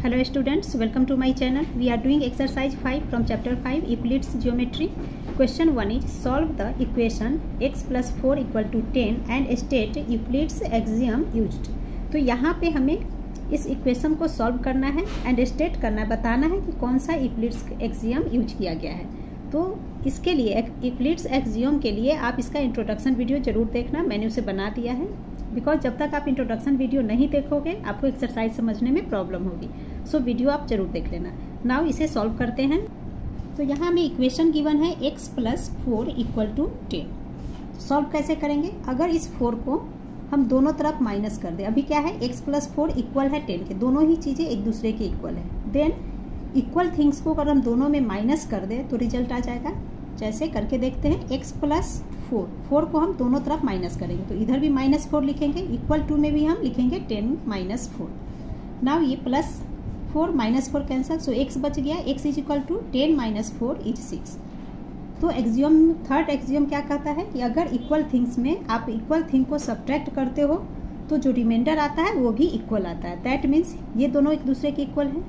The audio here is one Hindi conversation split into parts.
Hello students, welcome to my channel. We are doing exercise 5 from chapter 5 Euclid's geometry. Question 1 is solve the equation x plus 4 equal to 10 and state Euclid's axiom used. तो यहाँ पे हमें इस इक्वेशन को सॉल्व करना है एंड स्टेट करना है, बताना है कि कौन सा यूक्लिड्स एक्सियम यूज किया गया है। तो इसके लिए यूक्लिड्स एक्सियम के लिए आप इसका इंट्रोडक्शन वीडियो जरूर देखना, मैंने उसे बना दिया है। बिकॉज जब तक आप इंट्रोडक्शन वीडियो नहीं देखोगे आपको एक्सरसाइज समझने में प्रॉब्लम होगी। सो वीडियो आप जरूर देख लेना। नाउ इसे सॉल्व करते हैं। तो यहाँ हमें इक्वेशन गिवन है x plus 4 equal to 10। Solve कैसे करेंगे? अगर इस 4 को हम दोनों तरफ माइनस कर दें, अभी क्या है x प्लस 4 इक्वल है 10 के, दोनों ही चीज़ें एक दूसरे के इक्वल है। देन इक्वल थिंग्स को अगर हम दोनों में माइनस कर दें तो रिजल्ट आ जाएगा। जैसे करके देखते हैं, x प्लस 4 को हम दोनों तरफ माइनस करेंगे तो इधर भी -4 लिखेंगे, इक्वल टू में भी हम लिखेंगे 10 माइनस 4। नाउ ये प्लस 4 -4 कैंसल, सो x बच गया, x is equal to 10 minus 4 is 6। तो एक्सियम थर्ड एक्सियम क्या कहता है कि अगर इक्वल थिंग्स में आप इक्वल थिंग को सब्ट्रैक्ट करते हो तो जो रिमाइंडर आता है वो भी इक्वल आता है। दैट मीन्स ये दोनों एक दूसरे के इक्वल हैं,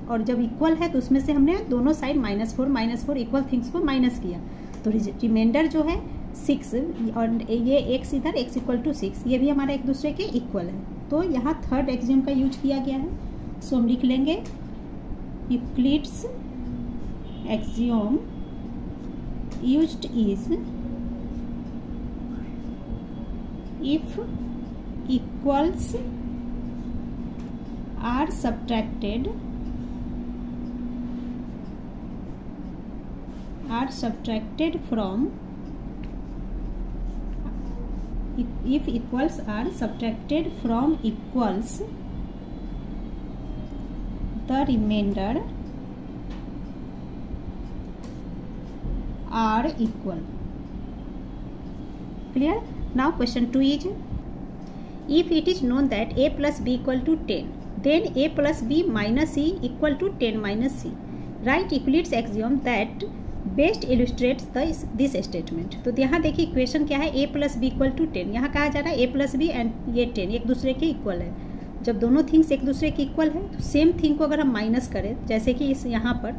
और जब इक्वल है तो उसमें से हमने दोनों साइड -4 इक्वल थिंग्स को माइनस किया तो रिमाइंडर जो है 6, और ये x इधर x इक्वल टू 6, ये भी हमारे एक दूसरे के इक्वल है। तो यहाँ थर्ड एक्सियम का यूज किया गया है। सो हम लिख लेंगे Euclid's axiom used is if equals are subtracted from if equals are subtracted from equals the remainder are equal. Clear? Now question 2 is, if it is known that a plus b equal to 10, then a plus b minus c equal to 10 minus c. Write Euclid's axiom that best illustrates this statement. तो यहाँ देखिए इक्वेशन क्या है, a plus B equal to 10। यहाँ कहा जा रहा है a प्लस बी एंड ये 10 एक दूसरे के इक्वल है। जब दोनों थिंग्स एक दूसरे के इक्वल है तो सेम थिंग को अगर हम माइनस करें, जैसे कि इस यहाँ पर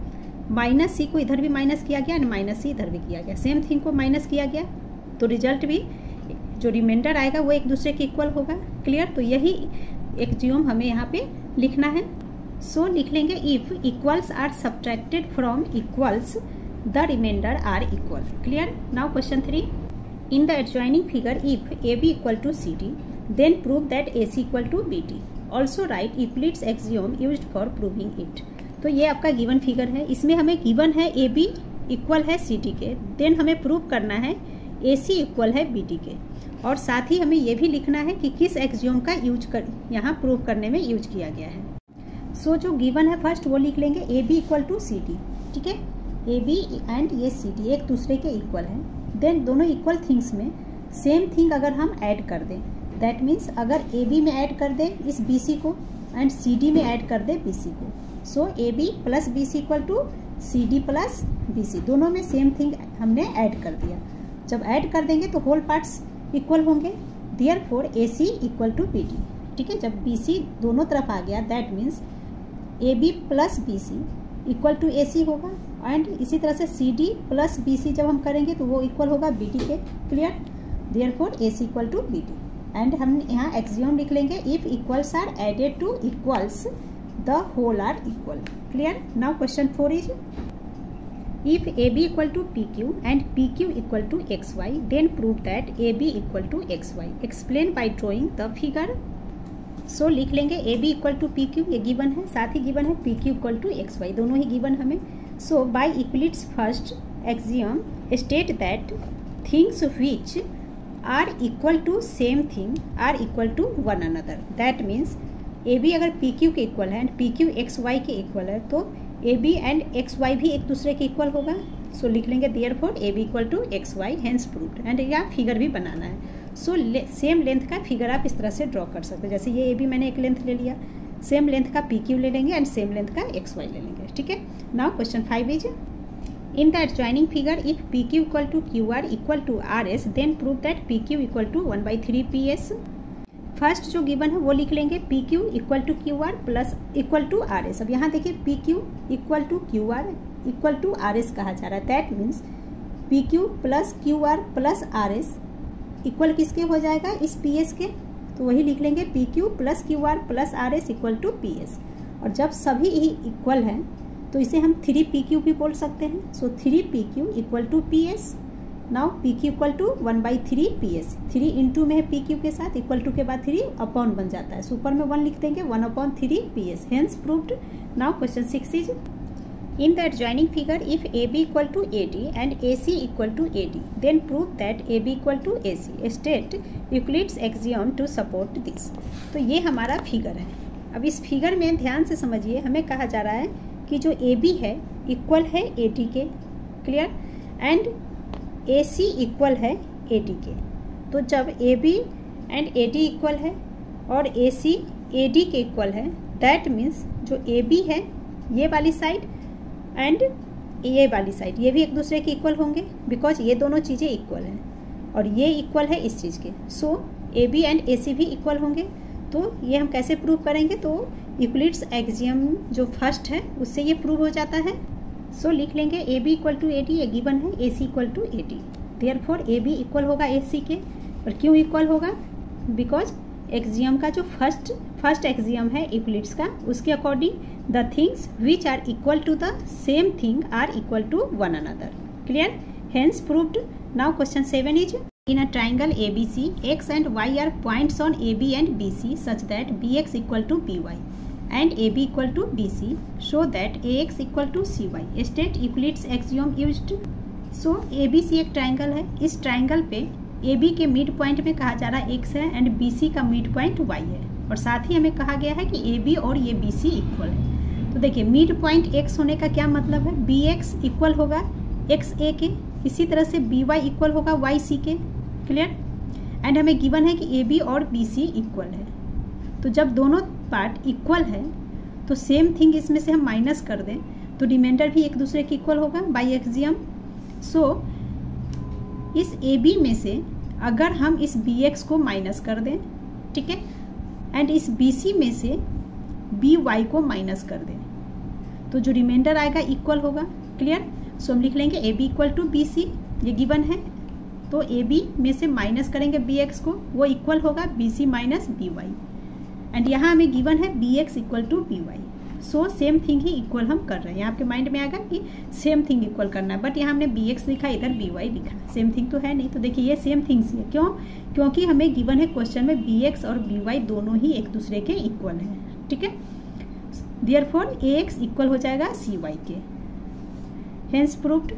माइनस सी को इधर भी माइनस किया गया एंड माइनस सी इधर भी किया गया, सेम थिंग को माइनस किया गया तो रिजल्ट भी जो रिमाइंडर आएगा वो एक दूसरे के इक्वल होगा। क्लियर? तो यही एक्सियम हमें यहाँ पे लिखना है। सो लिख लेंगे if equals are subtracted from equals the remainder are equal. Clear? Now question 3. In the adjoining figure, if AB equal to CD, then prove that AC equal to BD. Also write Euclid's axiom used for proving it. तो ये आपका गिवन फिगर है, इसमें हमें गिवन है AB इक्वल है CD के, देन हमें प्रूव करना है AC इक्वल है BD के, और साथ ही हमें ये भी लिखना है कि किस एक्सियम का यूज कर यहाँ प्रूव करने में यूज किया गया है। सो जो गिवन है फर्स्ट वो लिख लेंगे AB इक्वल टू CD। ठीक है, ए बी एंड ये सी डी एक दूसरे के इक्वल हैं। देन दोनों इक्वल थिंग्स में सेम थिंग अगर हम ऐड कर दें, दैट मीन्स अगर ए बी में ऐड कर दें इस बी सी को एंड सी डी में ऐड कर दें बी सी को, so A B plus B C equal to C D plus B C, दोनों में सेम थिंग हमने ऐड कर दिया। जब ऐड कर देंगे तो होल पार्ट्स इक्वल होंगे, therefore A C equal to B D. ठीक है, जब बी सी दोनों तरफ आ गया that means A B plus B C equal to A C होगा, एंड इसी तरह से C D plus B C जब हम करेंगे तो वो इक्वल होगा बी डी के। Clear? Therefore A C equal to B D. And हम यहाँ एक्सियम लिख लेंगे if equals are added to equals the whole are equal. Clear? Now question 4 is, if A B equal to P Q and P Q equal to X Y, then prove that A B equal to X Y. Explain by drawing the figure. So लिख लेंगे A B equal to P Q, ये गिवन है, साथ ही गिवन है P Q equal to X Y, दोनों ही गिवन हमें। So bye Euclid's first axiom state that things which are equal to same thing are equal to one another. That means AB अगर PQ के इक्वल है एंड PQ XY के इक्वल है तो AB एंड XY भी एक दूसरे के इक्वल होगा। सो लिख लेंगे therefore AB equal to XY hence proved. And यहाँ फिगर भी बनाना है। सो सेम लेंथ का फिगर आप इस तरह से ड्रॉ कर सकते हैं। जैसे ये AB मैंने एक लेंथ ले लिया, सेम लेंथ का PQ ले लेंगे एंड सेम लेंथ का XY ले लेंगे। ठीक है, now question 5 is, in the adjoining figure if PQ equal to QR equal to RS, then prove that PQ equal to 1/3 PS। First जो गिवन है वो लिख लेंगे P Q equal to Q R plus equal to R S. अब यहाँ देखिए P Q equal to Q R equal to R S कहा जा रहा है। That means P Q plus Q R plus R S equal किसके हो जाएगा, इस पी एस के। तो वही लिख लेंगे P Q plus Q R plus R S equal to P S. और जब सभी ही इक्वल हैं तो इसे हम 3pq भी बोल सकते हैं। So 3pq equal to P S. Now P Q equal to 1/3 P S. 3 into में है पी क्यू के साथ, इक्वल टू के बाद 3 अपॉन बन जाता है। सुपर में 1 लिख देंगे, 1/3 P S. Hence proved. Now question 6 is in the adjoining figure if AB equal to AD and AC equal to AD then prove that AB equal to AC. State Euclid's axiom to support this. तो ये हमारा फिगर है। अब इस फिगर में ध्यान से समझिए, हमें कहा जा रहा है कि जो AB है इक्वल है AD के, क्लियर, एंड AC इक्वल है AD के। तो जब AB एंड AD इक्वल है और AC AD के इक्वल है, दैट मीन्स जो AB है ये वाली साइड एंड ये वाली साइड ये भी एक दूसरे के इक्वल होंगे, बिकॉज ये दोनों चीज़ें इक्वल हैं और ये इक्वल है इस चीज़ के। सो ए बी एंड ए सी भी इक्वल होंगे। तो ये हम कैसे प्रूव करेंगे, तो यूक्लिड्स एक्सियम जो फर्स्ट है उससे ये प्रूव हो जाता है। सो लिख लेंगे A B equal to A D, ये गिवन है, A C equal to A D. Therefore A B इक्वल होगा ए सी के। और क्यों इक्वल होगा, बिकॉज एक्सियम का जो फर्स्ट एक्सियम है यूक्लिड्स का, उसके according the things which are equal to the same thing are equal to one another. Clear? Hence proved. Now question 7 is in a triangle ABC, x and y are points on AB and BC such that BX equal to BY and AB equal to BC. Show that AX equal to CY. State Euclid's axiom used. So ABC एक ट्राइंगल है। इस ट्राइंगल पे AB के मिड पॉइंट में कहा जा रहा है x है एंड BC का मिड पॉइंट y है। और साथ ही हमें कहा गया है कि AB और ये BC इक्वल है। तो देखिए मिड पॉइंट x होने का क्या मतलब है, bx इक्वल होगा xa के, इसी तरह से by इक्वल होगा yc के, क्लियर। एंड हमें गिवन है कि ab और bc इक्वल है। तो जब दोनों पार्ट इक्वल है तो सेम थिंग इसमें से हम माइनस कर दें तो रिमाइंडर भी एक दूसरे के इक्वल होगा बाय एक्सियम। सो इस ab में से अगर हम इस bx को माइनस कर दें, ठीक है, एंड इस bc में से by को माइनस कर दें तो जो रिमाइंडर आएगा इक्वल होगा, क्लियर। सो हम लिख लेंगे A B equal to B C, ये गिवन है। तो ए बी में से माइनस करेंगे बी एक्स को, वो इक्वल होगा B C minus B Y. And यहाँ हमें गिवन है B X equal to B Y. So same thing ही इक्वल हम कर रहे हैं। यहाँ आपके माइंड में आएगा कि सेम थिंग इक्वल करना है, बट यहाँ हमने बी एक्स लिखा, इधर बी वाई लिखा, सेम थिंग तो है नहीं। तो देखिए ये सेम थिंग्स है। क्यों, क्योंकि हमें गिवन है क्वेश्चन में बी एक्स और बी वाई दोनों ही एक दूसरे के इक्वल हैं, ठीक है। Therefore AX इक्वल हो जाएगा CY के। Hence proved।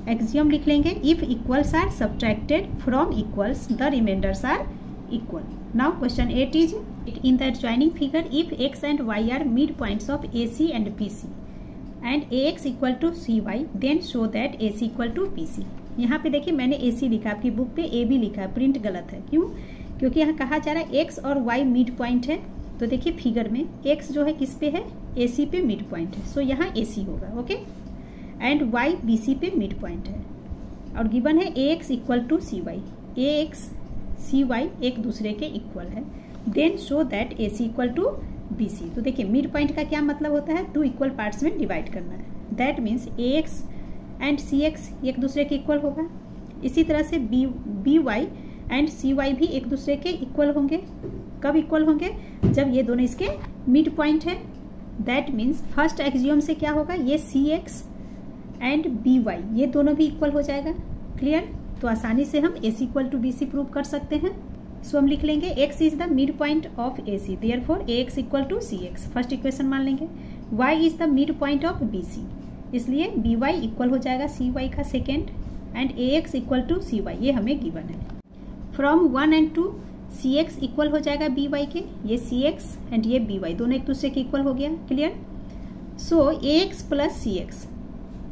एक्सियम लिख लेंगे, if equals are subtracted from equals the remainders are equal. Now question 8 is in the adjoining figure if x and y are midpoints of AC and BC and AX equal to CY then show that AC equal to BC. यहाँ पे देखिए मैंने AC लिखा, आपकी बुक पे AB लिखा है, प्रिंट गलत है। क्यों, क्योंकि यहाँ कहा जा रहा है x और y मिड पॉइंट है। तो देखिए फिगर में x जो है किस पे है, AC पे मिड पॉइंट है। सो यहाँ AC होगा, ओके। एंड y BC पे मिड पॉइंट है और गिवन है AX equal to CY। AX CY एक दूसरे के इक्वल है। Then show that AC equal to BC। तो देखिए मिड पॉइंट का क्या मतलब होता है, 2 इक्वल पार्ट्स में डिवाइड करना है। That means AX and CX एक दूसरे के इक्वल होगा। इसी तरह से BY एंड CY भी एक दूसरे के इक्वल होंगे। कब इक्वल होंगे, जब ये दोनों इसके मिड पॉइंट है। दैट मीन्स फर्स्ट एक्सियम से क्या होगा, ये CX एंड BY ये दोनों भी इक्वल हो जाएगा, क्लियर। तो आसानी से हम AC equal to BC prove कर सकते हैं। सो हम लिख लेंगे x is the mid point of AC, therefore AX equal to CX first equation मान लेंगे। y is the mid point of BC, इसलिए BY इक्वल हो जाएगा CY का second and AX equal to CY ये हमें गिवन है। फ्रॉम 1 एंड 2 CX इक्वल हो जाएगा BY के, ये CX एंड ये BY दोनों एक दूसरे के इक्वल हो गया, clear. So AX plus CX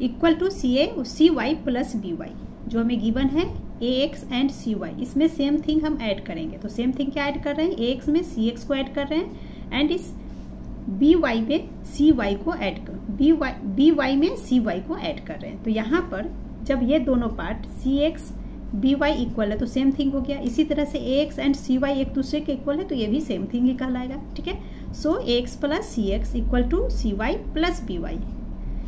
equal to CY plus BY जो हमें गिवन है AX एंड CY। इसमें सेम थिंग हम ऐड करेंगे। तो सेम थिंग क्या ऐड कर रहे हैं, AX में CX को ऐड कर रहे हैं एंड इस BY में CY को ऐड कर BY में CY को ऐड कर रहे हैं। तो यहाँ पर जब ये दोनों part CX B Y equal है तो सेम थिंग हो गया। इसी तरह से A X and C Y एक दूसरे के इक्वल है तो ये भी सेम थिंग ही कहलाएगा, ठीक है। So A X plus C X equal to C Y plus B Y,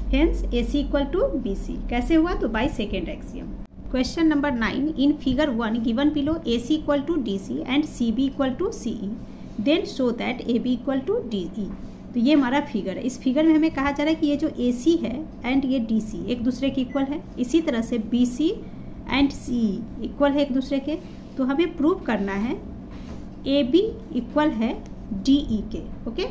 hence A C equal to B C. कैसे हुआ? तो by second axiom. Question number 9, in figure 1 given below A C equal to D C and C B equal to C E, then show that A B equal to D E. तो ये हमारा फिगर है। इस फिगर में हमें कहा जा रहा है कि ये जो ए सी है एंड ये डी सी एक दूसरे के इक्वल है, इसी तरह से B C and C equal है एक दूसरे के। तो हमें प्रूव करना है ए बी इक्वल है डी ई के, ओके।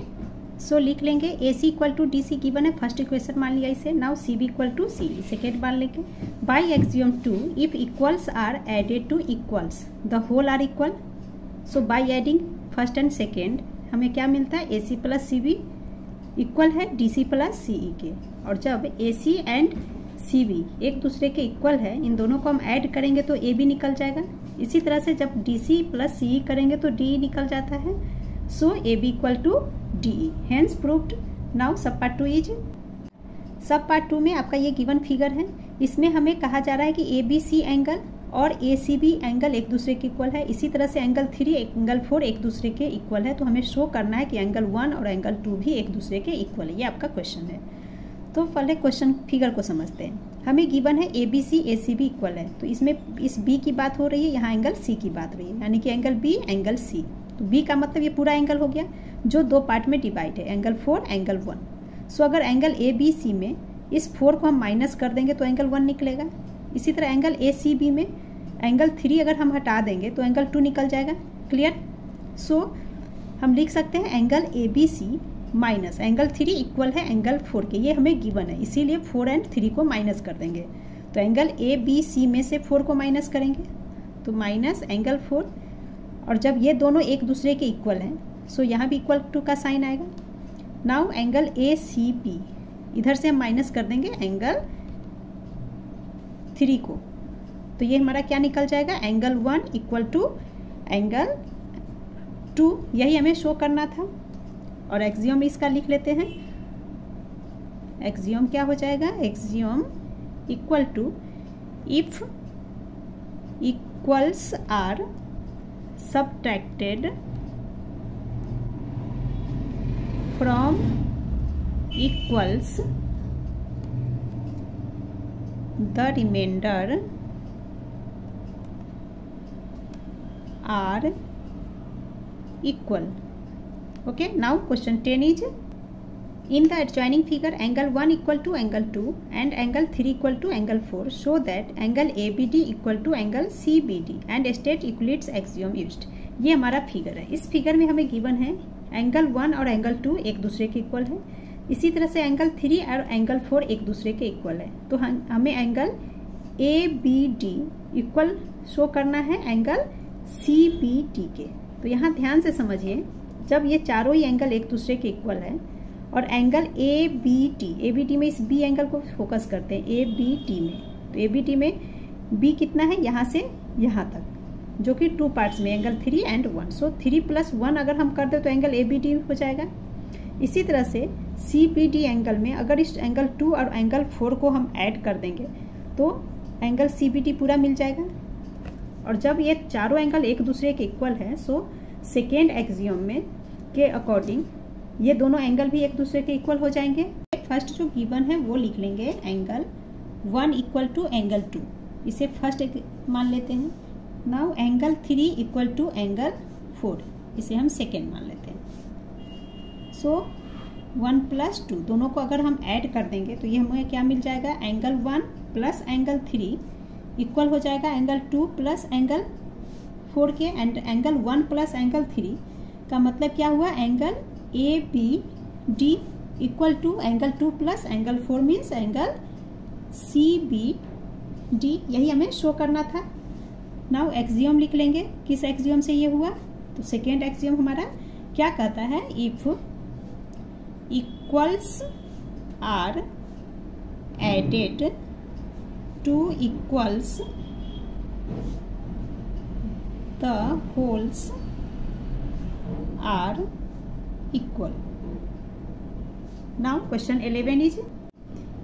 सो लिख लेंगे A C equal to D C given है, फर्स्ट इक्वेशन मान लिया इसे। Now C B equal to C E second मान लेंगे। By axiom 2 if equals are added to equals the whole are equal. So by adding first and second हमें क्या मिलता है? A C plus C B equal है D C plus C E के। और जब ए सी एंड सी बी एक दूसरे के इक्वल है, इन दोनों को हम ऐड करेंगे तो ए बी निकल जाएगा। इसी तरह से जब डी सी प्लस सी ई करेंगे तो डी ई निकल जाता है। So A B equal to D E, hence proved. Now sub part 2 is, sub part 2 में आपका ये गिवन फिगर है। इसमें हमें कहा जा रहा है कि ए बी सी एंगल और ए सी बी एंगल एक दूसरे के इक्वल है। इसी तरह से एंगल 3 एंगल 4 एक दूसरे के इक्वल है। तो हमें शो करना है कि एंगल 1 और एंगल 2 भी एक दूसरे के इक्वल है। ये आपका क्वेश्चन है। तो पहले क्वेश्चन फिगर को समझते हैं। हमें गिवन है A B C A C B equal है, तो इसमें इस बी की बात हो रही है, यहाँ एंगल सी की बात हो रही है, यानी कि एंगल बी एंगल सी। तो बी का मतलब ये पूरा एंगल हो गया जो 2 पार्ट में डिवाइड है, एंगल 4 एंगल 1। सो अगर एंगल ए बी सी में इस 4 को हम माइनस कर देंगे तो एंगल 1 निकलेगा। इसी तरह एंगल ए सी बी में एंगल 3 अगर हम हटा देंगे तो एंगल 2 निकल जाएगा। क्लियर? सो हम लिख सकते हैं angle A B C minus angle 3 equal है एंगल 4 के। ये हमें गिवन है, इसीलिए 4 एंड 3 को माइनस कर देंगे। तो एंगल ए बी सी में से 4 को माइनस करेंगे तो माइनस एंगल 4। और जब ये दोनों एक दूसरे के इक्वल हैं, सो यहाँ भी इक्वल टू का साइन आएगा। Now angle A C B, इधर से हम माइनस कर देंगे एंगल 3 को, तो ये हमारा क्या निकल जाएगा? Angle 1 equal to angle 2। यही हमें शो करना था। और एक्सियम इसका लिख लेते हैं। एक्सियम क्या हो जाएगा? Axiom equal to if equals are subtracted from equals the remainder are equal. Okay, now question 10 is, in the adjoining figure angle 1 equal to angle 2 and angle 3 equal to angle 4 show that angle ABD equal to angle CBD and state Euclid's axiom used। ये हमारा फिगर है। इस फिगर में हमें गिवन है एंगल 1 और एंगल 2 एक दूसरे के इक्वल है। इसी तरह से एंगल 3 और एंगल 4 एक दूसरे के इक्वल है। तो हमें एंगल ABD इक्वल शो करना है एंगल CBD के। तो यहाँ ध्यान से समझिए, जब ये चारों ही एंगल एक दूसरे के इक्वल है और एंगल ए बी टी में इस बी एंगल को फोकस करते हैं ए बी टी में, तो ए बी टी में बी कितना है? यहाँ से यहाँ तक, जो कि 2 पार्ट्स में एंगल 3 एंड 1। सो 3 + 1 अगर हम कर दे तो एंगल ए बी टी हो जाएगा। इसी तरह से सी बी डी एंगल में अगर इस एंगल 2 और एंगल 4 को हम ऐड कर देंगे तो एंगल सी बी टी पूरा मिल जाएगा। और जब ये चारों एंगल एक दूसरे के इक्वल है, सो सेकेंड एक्सियम में के अकॉर्डिंग ये दोनों एंगल भी एक दूसरे के इक्वल हो जाएंगे। फर्स्ट जो गिवन है वो लिख लेंगे एंगल 1 इक्वल टू एंगल 2, इसे फर्स्ट मान लेते हैं। Now angle 3 equal to angle 4, इसे हम सेकेंड मान लेते हैं। सो 1 + 2 दोनों को अगर हम ऐड कर देंगे तो ये हमें क्या मिल जाएगा? एंगल 1 प्लस एंगल 3 इक्वल हो जाएगा एंगल 2 प्लस एंगल 4 के। एंड एंगल 1 प्लस एंगल 3 का मतलब क्या हुआ? Angle A B D equal to angle 2 plus angle 4 means angle C B D. यही हमें शो करना था। नाउ एक्सियम लिख लेंगे। किस एक्सियम से ये हुआ? तो सेकेंड एक्सियम हमारा क्या कहता है? If equals are added to equals the wholes are equal। Now question 11 is,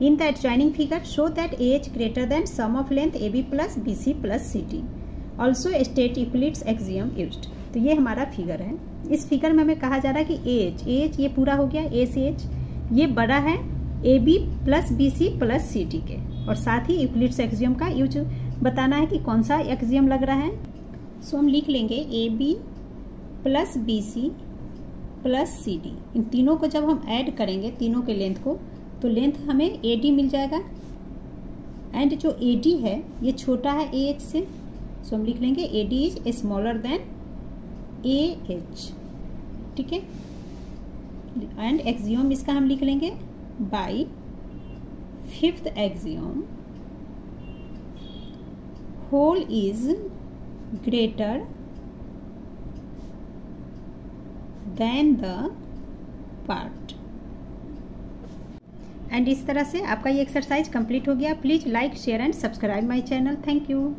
In the adjoining figure, show that AH greater than sum of length AB plus BC plus CD. Also state Euclid's axiom used. तो ये हमारा फिगर है। इस फिगर में हमें कहा जा रहा है कि AH ये पूरा हो गया, A से H ये बड़ा है AB plus BC plus CD के, और साथ ही यूक्लिड्स एक्सियम का यूज बताना है कि कौन सा एक्सियम लग रहा है। सो हम लिख लेंगे AB plus BC plus CD। इन तीनों को जब हम ऐड करेंगे, तीनों के लेंथ को, तो लेंथ हमें AD मिल जाएगा, एंड जो AD है ये छोटा है AH से, सो हम लिख लेंगे AD is smaller than AH। ठीक है, एंड एक्सियम इसका हम लिख लेंगे by fifth axiom, whole is greater than the part. And इस तरह से आपका ये एक्सरसाइज कंप्लीट हो गया। Please like, share and subscribe my channel. Thank you.